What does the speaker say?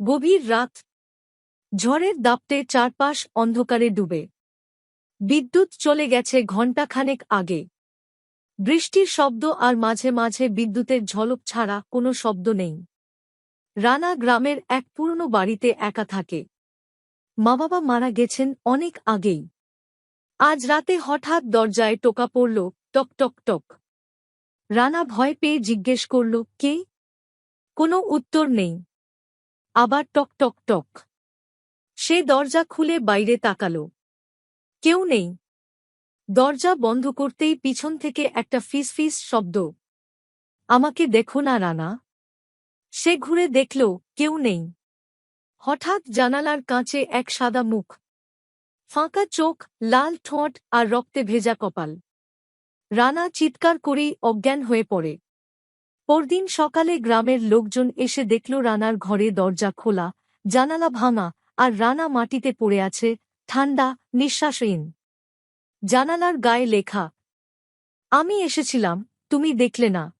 গভীর রাত। ঝড়ের দাপটে চারপাশ অন্ধকারে ডুবে। বিদ্যুৎ চলে গেছে ঘণ্টাখানেক আগে। বৃষ্টির শব্দ আর মাঝে মাঝে বিদ্যুতের ঝলক ছাড়া কোনো শব্দ নেই। রানা গ্রামের এক পুরনো বাড়িতে একা থাকে। মা বাবা মারা গেছেন অনেক আগেই। আজ রাতে হঠাৎ দরজায় টোকা পড়ল, টক টক টক। রানা ভয় পেয়ে জিজ্ঞেস করল, কে? কোনো উত্তর নেই। আবার টক টক টক। সে দরজা খুলে বাইরে তাকাল। কেউ নেই। দরজা বন্ধ করতেই পিছন থেকে একটা ফিস ফিস শব্দ। আমাকে দেখো না রানা। সে ঘুরে দেখল, কেউ নেই। হঠাৎ জানালার কাঁচে এক সাদা মুখ। ফাঁকা চোখ, লাল ঠোঁট আর রক্তে ভেজা কপাল। রানা চিৎকার করেই অজ্ঞান হয়ে পড়ে। পরদিন সকালে গ্রামের লোকজন এসে দেখল রানার ঘরে দরজা খোলা, জানালা ভাঙা, আর রানা মাটিতে পড়ে আছে, ঠান্ডা, নিঃশ্বাসহীন। জানালার গায়ে লেখা, আমি এসেছিলাম, তুমি দেখলে না।